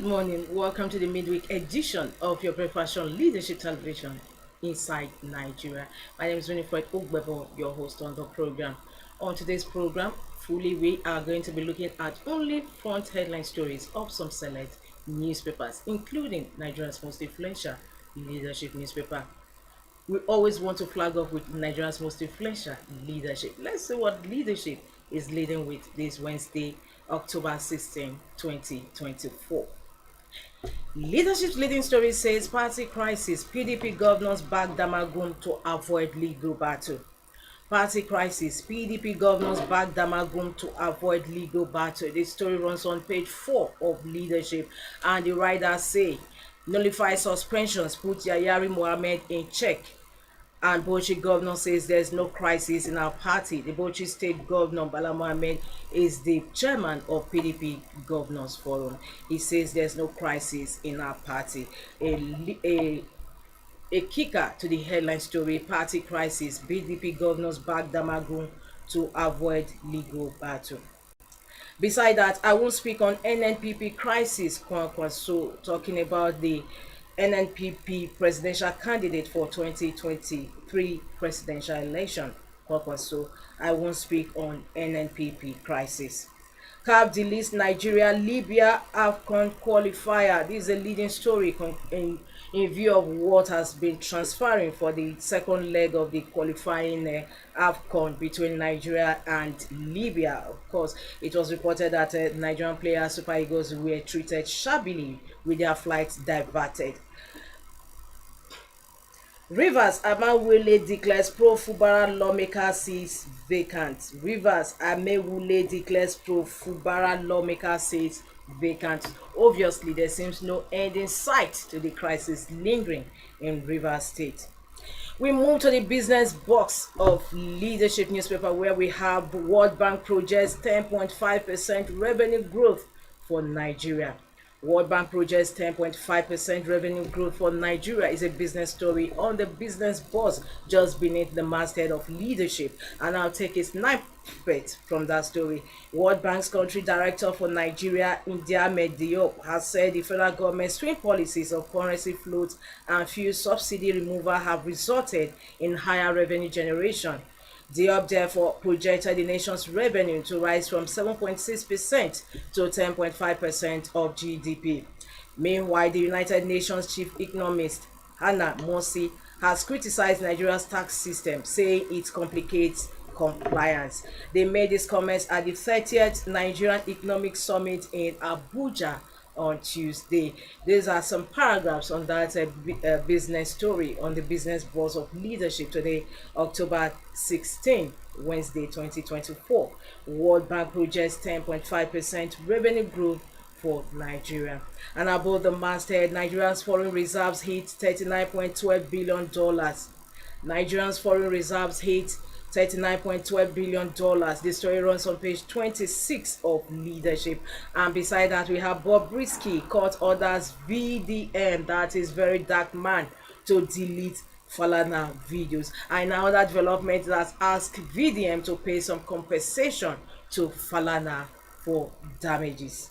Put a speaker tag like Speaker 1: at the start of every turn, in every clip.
Speaker 1: Good morning. Welcome to the midweek edition of your breakfast on leadership television inside Nigeria. My name is Winifred Ogbebo, your host on the program. On today's program, we are going to be looking at only front headline stories of some select newspapers, including Nigeria's most influential leadership newspaper. We always want to flag off with Nigeria's most influential leadership. Let's see what leadership is leading with this Wednesday, October 16, 2024. Leadership's leading story says party crisis, PDP governors back Damagum to avoid legal battle. Party crisis, PDP governors back Damagum to avoid legal battle. This story runs on page 4 of leadership, and the writers say nullify suspensions, put Yayari Mohammed in check. And Bauchi governor says there's no crisis in our party. The Bauchi state governor, Bala Mohammed, is the chairman of PDP Governors Forum. He says there's no crisis in our party. A kicker to the headline story, party crisis, PDP governors back Damagum to avoid legal battle. Beside that, I won't speak on NNPP crisis, so talking about the NNPP presidential candidate for 2023 presidential election. So I won't speak on NNPP crisis. CAF deletes Nigeria Libya AFCON qualifier. This is a leading story in view of what has been transpiring for the second leg of the qualifying AFCON between Nigeria and Libya. Of course, it was reported that Nigerian players Super Eagles were treated shabbily with their flights diverted. Rivers Amewule declares pro-Fubara lawmaker seats vacant. Rivers Amewule declares pro-Fubara lawmaker seats vacant. Obviously, there seems no end in sight to the crisis lingering in Rivers State. We move to the business box of leadership newspaper, where we have World Bank projects 10.5% revenue growth for Nigeria. World Bank projects 10.5% revenue growth for Nigeria is a business story on the business buzz just beneath the masthead of leadership. And I'll take a snippet from that story. World Bank's country director for Nigeria, India Diop, has said the federal government's twin policies of currency float and fuel subsidy removal have resulted in higher revenue generation. Diop therefore projected the nation's revenue to rise from 7.6% to 10.5% of GDP. Meanwhile, the United Nations chief economist, Hannah Mosi, has criticized Nigeria's tax system, saying it complicates compliance. They made these comments at the 30th Nigerian Economic Summit in Abuja on Tuesday. These are some paragraphs on that business story on the business buzz of leadership today, October 16, Wednesday 2024. World Bank projects 10.5% revenue growth for Nigeria. And above the masthead, Nigeria's foreign reserves hit $39.12 billion. Nigeria's foreign reserves hit $39.12 billion. The story runs on page 26 of leadership. And beside that, we have Bobrisky court orders VDM, that is very dark man, to delete Falana videos. And now that development has asked VDM to pay some compensation to Falana for damages.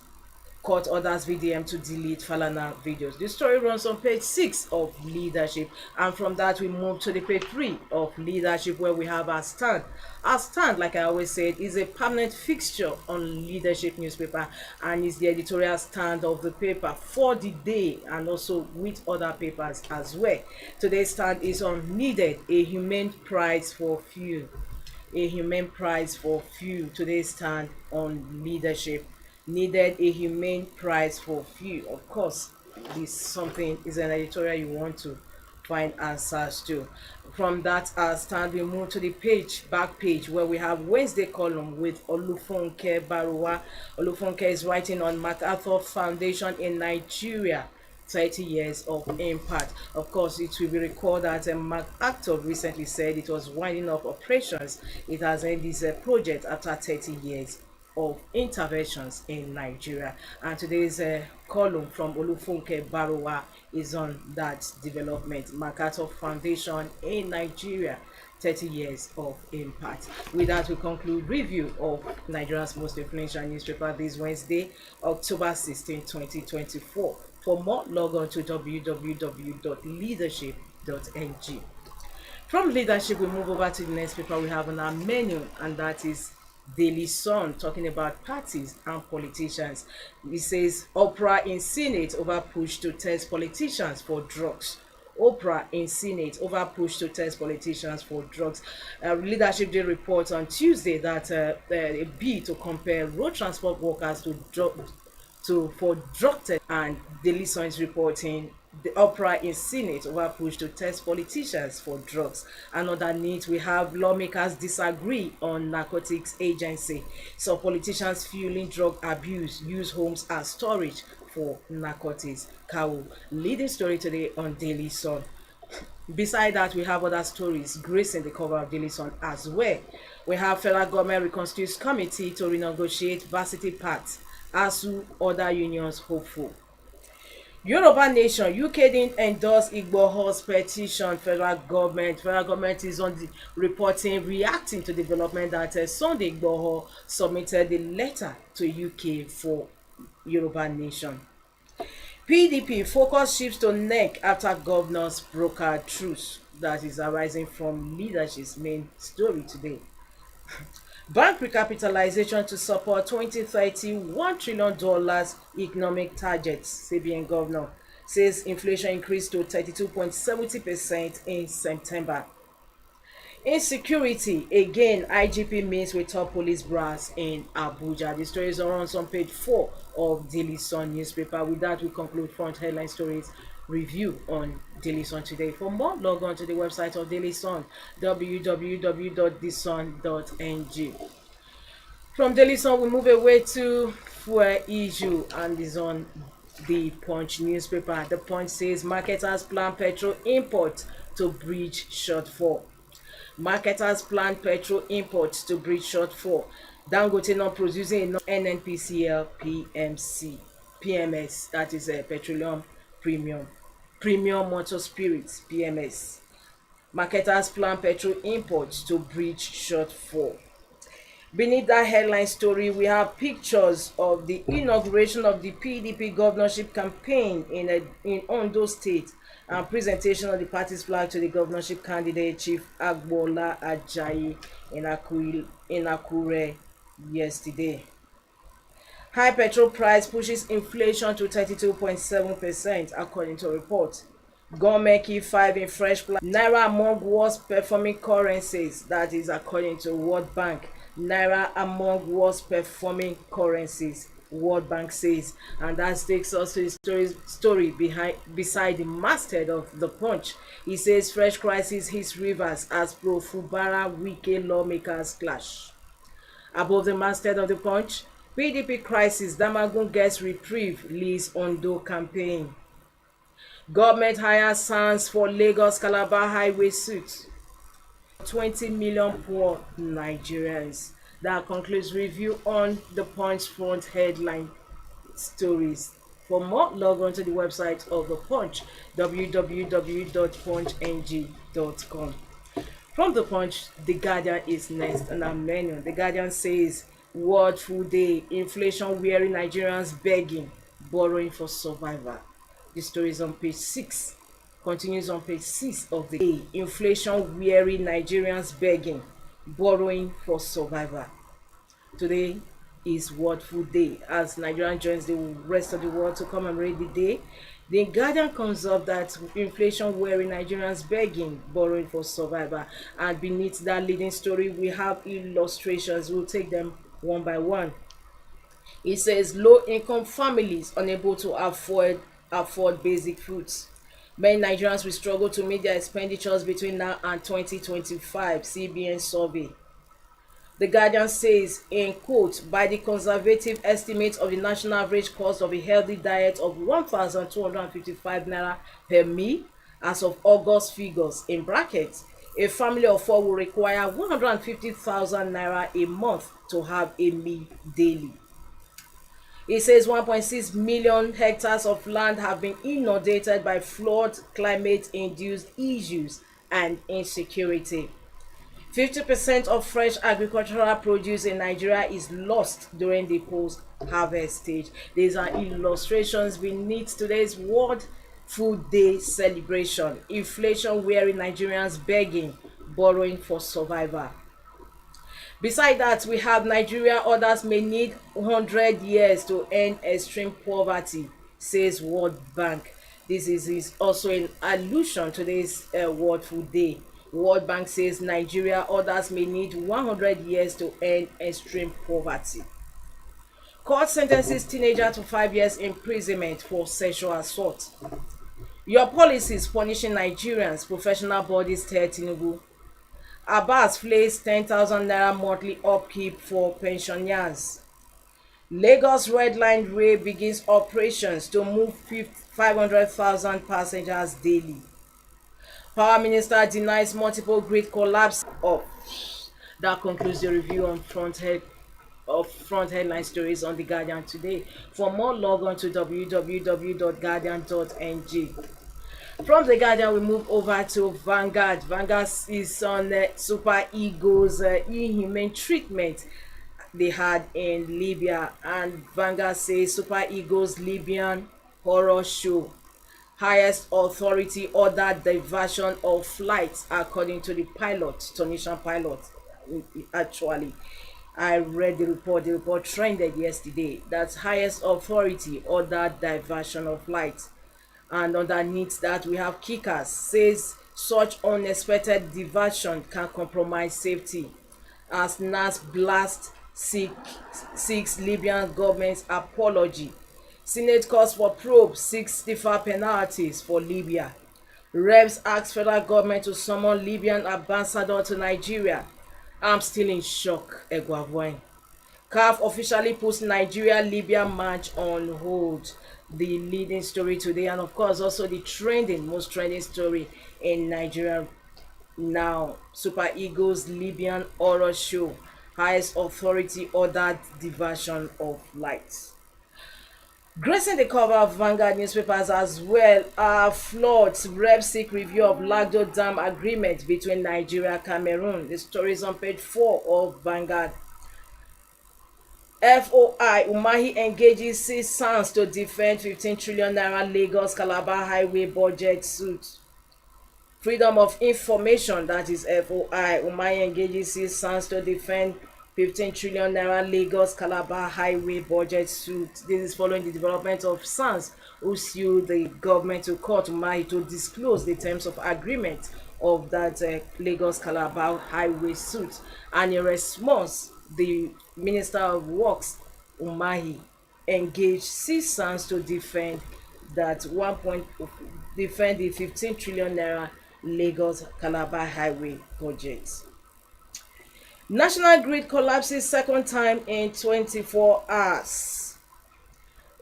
Speaker 1: Court orders VDM to delete Falana videos. The story runs on page 6 of leadership, and from that we move to the page 3 of leadership, where we have our stand. Our stand, like I always said, is a permanent fixture on leadership newspaper, and is the editorial stand of the paper for the day, and also with other papers as well. Today's stand is on needed a humane price for few. A humane price for few. Today's stand on leadership. Needed a humane price for few. Of course, this something is an editorial you want to find answers to. From that stand, we move to the back page, where we have Wednesday column with Olufunke Baruwa. Olufunke is writing on MacArthur Foundation in Nigeria, 30 years of impact. Of course, it will be recalled that MacArthur recently said it was winding up operations. It has ended this project after 30 years of interventions in Nigeria. And today's column from Olufunke Baruwa is on that development. MacArthur Foundation in Nigeria, 30 years of impact. With that, we conclude review of Nigeria's most influential newspaper this Wednesday, October 16, 2024. For more, log on to www.leadership.ng. From leadership, we move over to the next paper we have on our menu, and that is Daily Sun, talking about parties and politicians. It says Oprah in Senate over push to test politicians for drugs. Oprah in Senate over push to test politicians for drugs. Leadership did report on Tuesday that a bill to compare road transport workers for drug test, and Daily Sun is reporting the Oprah in Senate over push to test politicians for drugs. Another need, we have lawmakers disagree on narcotics agency. So politicians fueling drug abuse use homes as storage for narcotics. Cow leading story today on Daily Sun. Beside that, we have other stories gracing the cover of Daily Sun as well. We have federal government reconstitutes committee to renegotiate varsity paths. ASU other unions hopeful. Yoruba Nation, UK didn't endorse Igboho's petition. Federal government is on the reporting, reacting to development that Sunday Igboho submitted the letter to UK for Yoruba Nation. PDP focus shifts to neck after governors broker truce. That is arising from leadership's main story today. Bank recapitalization to support 2030 $1 trillion economic targets. CBN governor says inflation increased to 32.70% in September. Insecurity again, IGP meets with top police brass in Abuja. The stories are on page 4 of Daily Sun newspaper. With that, we conclude front headline stories review on Daily Sun today. For more, log on to the website of Daily Sun, www.thesun.ng. From Daily Sun, we move away to fuel issue, and is on the Punch newspaper. The Punch says marketers plan petrol import to bridge shortfall. Marketers plan petrol imports to bridge shortfall. Dangote not producing enough NNPCL PMS, that is a petroleum premium motor spirits PMS. Marketers plan petrol imports to bridge shortfall. Beneath that headline story, we have pictures of the inauguration of the PDP governorship campaign in Ondo State, and presentation of the party's flag to the governorship candidate Chief Agbola Ajayi in Akure yesterday. High petrol price pushes inflation to 32.7% according to report. Government key 5 in fresh plan. Naira among worst performing currencies, that is according to World Bank. Naira among worst performing currencies, World Bank says. And that takes us to the story beside the masthead of the Punch. He says fresh crisis hits rivers as pro Fubara Wike lawmakers clash. Above the masthead of the Punch, PDP crisis, Damagum gets reprieve, leads Ondo campaign. Government hires SANS for Lagos Calabar highway suit. 20 million poor Nigerians. That concludes review on the Punch front headline stories. For more, log on to the website of the Punch, www.punchng.com. From the Punch, The Guardian is next on our menu. The Guardian says World Food Day, inflation weary Nigerians begging, borrowing for survival. The story is on page 6. Continues on page 6 of the day. Inflation weary Nigerians begging, borrowing for survival. Today is World Food Day as Nigeria joins the rest of the world to commemorate the day. The Guardian comes up that inflation weary Nigerians begging, borrowing for survival. And beneath that leading story, we have illustrations. We'll take them one by one. It says low-income families unable to afford basic foods. Many Nigerians will struggle to meet their expenditures between now and 2025, CBN survey. The Guardian says, in quote, by the conservative estimate of the national average cost of a healthy diet of 1,255 naira per meal as of August figures, in brackets, a family of 4 will require 150,000 naira a month to have a meal daily. It says 1.6 million hectares of land have been inundated by flood, climate-induced issues, and insecurity. 50% of fresh agricultural produce in Nigeria is lost during the post-harvest stage. These are illustrations beneath today's World Food Day celebration. Inflation wearing Nigerians begging, borrowing for survival. Beside that, we have Nigeria others may need 100 years to end extreme poverty, says World Bank. This is also in allusion to this World Food Day. World Bank says Nigeria others may need 100 years to end extreme poverty. Court sentences teenager to 5 years imprisonment for sexual assault. Your policies punishing Nigerians, professional bodies tell Tinubu. Abbas flays 10,000 naira monthly upkeep for pensioners. Lagos Red Line Rail begins operations to move 500,000 passengers daily. Power Minister denies multiple grid collapse. That concludes the review on front headline stories on The Guardian today. For more, log on to www.guardian.ng. From The Guardian, we move over to Vanguard. Vanguard is on Super Eagles' inhumane treatment they had in Libya, and Vanguard says Super Eagles Libyan horror show. Highest authority ordered diversion of flights according to the pilot, Tunisian pilot. Actually, I read the report. The report trended yesterday. That highest authority ordered diversion of flights. And underneath that, we have kickers says such unexpected diversion can compromise safety as NAS blast seeks Libyan government's apology. Senate calls for probe, seeks stiffer penalties for Libya. Reps ask federal government to summon Libyan ambassador to Nigeria. I'm still in shock, Egwavwine. CAF officially puts Nigeria-Libya match on hold. The leading story today, and of course also the most trending story in Nigeria now. Super Eagles Libyan horror show. Highest authority ordered diversion of flights. Gracing the cover of Vanguard newspapers as well are floods. Reps seek review of Lagdo Dam agreement between Nigeria and Cameroon. The story is on page 4 of Vanguard. FOI Umahi engages 6 sons to defend 15 trillion naira Lagos Calabar highway budget suit. Freedom of information, that is FOI. Umahi engages 6 sons to defend 15 trillion naira Lagos Calabar highway budget suit. This is following the development of SANS who sued the government to court Umahi to disclose the terms of agreement of that Lagos Calabar highway suit. And in response, the Minister of Works Umahi engaged 6 SANS to defend that defend the 15 trillion naira Lagos Calabar highway budget. National grid collapses second time in 24 hours.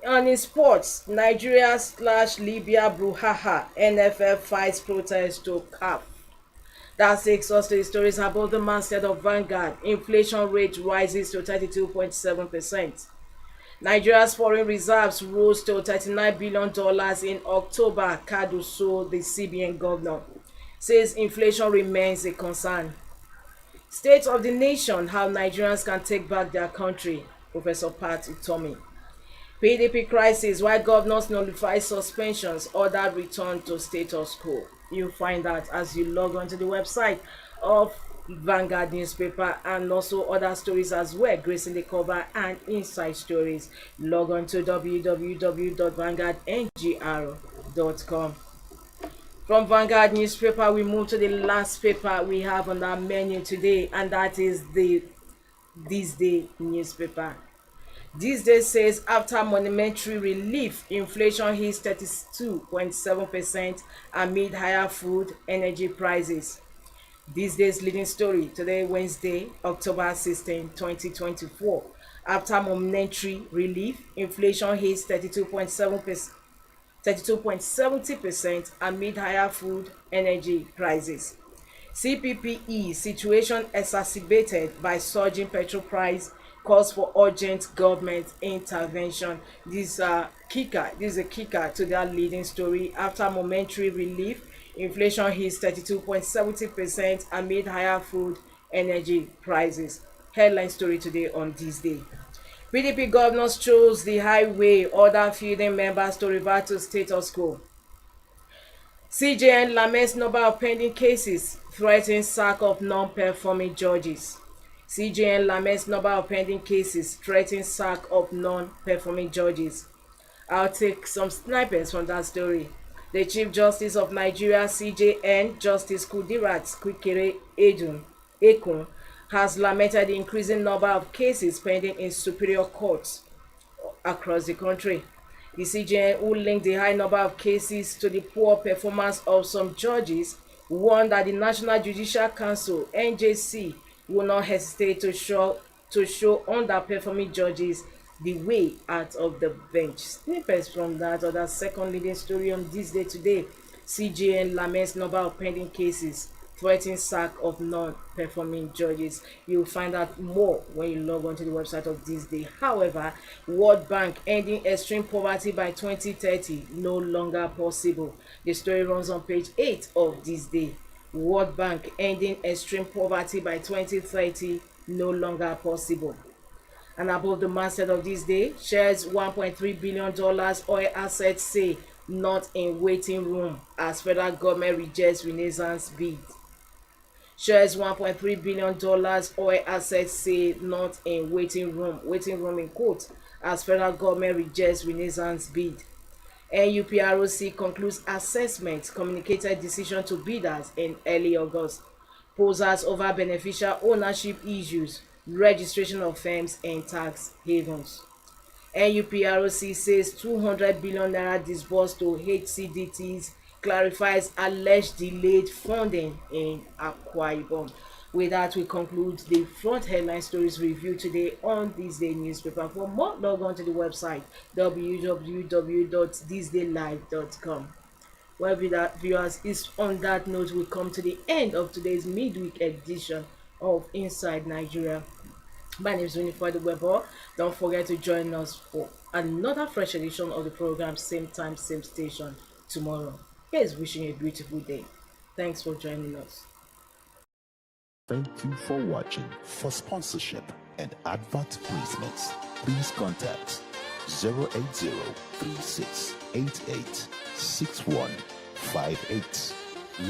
Speaker 1: And in sports, Nigeria/Libya brouhaha, NFF fights protest to CAF. That takes us to the stories about the masthead of Vanguard. Inflation rate rises to 32.7%. Nigeria's foreign reserves rose to $39 billion in October. Kaduso, the CBN governor, says inflation remains a concern. State of the nation, how Nigerians can take back their country. Professor Pat Utomi. PDP crisis, why governors nullify suspensions, ordered return to status quo. You'll find that as you log on to the website of Vanguard newspaper, and also other stories as well, gracing the cover and inside stories. Log on to www.vanguardngr.com. From Vanguard newspaper, we move to the last paper we have on our menu today, and that is the THISDAY newspaper. THISDAY says after monumentary relief, inflation hits 32.7% amid higher food energy prices. THISDAY's leading story today, Wednesday, October 16, 2024. After momentary relief, inflation hits 32.70% amid higher food energy prices. CPPE situation exacerbated by surging petrol price calls for urgent government intervention. This is a kicker to that leading story. After momentary relief, inflation hits 32.70% amid higher food energy prices. Headline story today on this day. PDP governors chose the highway, order fielding members to revert to status quo. CJN laments number of pending cases, threatens sack of non-performing judges. CJN laments number of pending cases, threatens sack of non-performing judges. I'll take some snipers from that story. The Chief Justice of Nigeria, CJN, Justice Kudirat Kwikere Ekun, has lamented the increasing number of cases pending in superior courts across the country. The CJN, who linked the high number of cases to the poor performance of some judges, warned that the National Judicial Council (NJC) will not hesitate to show underperforming judges the way out of the bench. Snippets from that or that second leading story on this day today. CJN laments number of pending cases, threatening sack of non-performing judges. You'll find out more when you log on to the website of this day. However, World Bank ending extreme poverty by 2030 no longer possible. The story runs on page 8 of this day. World Bank ending extreme poverty by 2030 no longer possible. And above the masthead of this day, shares $1.3 billion oil assets say not in waiting room as federal government rejects Renaissance bid. Shares $1.3 billion oil assets say not in waiting room in quote, as federal government rejects Renaissance bid. NUPROC concludes assessment, communicated decision to bidders in early August. Poses over beneficial ownership issues, registration of firms and tax havens. NUPROC says 200 billion naira disbursed to HCDTs, clarifies alleged delayed funding in Akwa Ibom. With that, we conclude the front headline stories review today on THISDAY newspaper. For more, log on to the website www.thisdaylive.com. Well, viewers, is on that note we come to the end of today's midweek edition of Inside Nigeria. My name is Winifred Weber. Don't forget to join us for another fresh edition of the program, same time, same station, tomorrow. Here's wishing you a beautiful day. Thanks for joining us.
Speaker 2: Thank you for watching. For sponsorship and advert placements, please contact 080 3688 6158.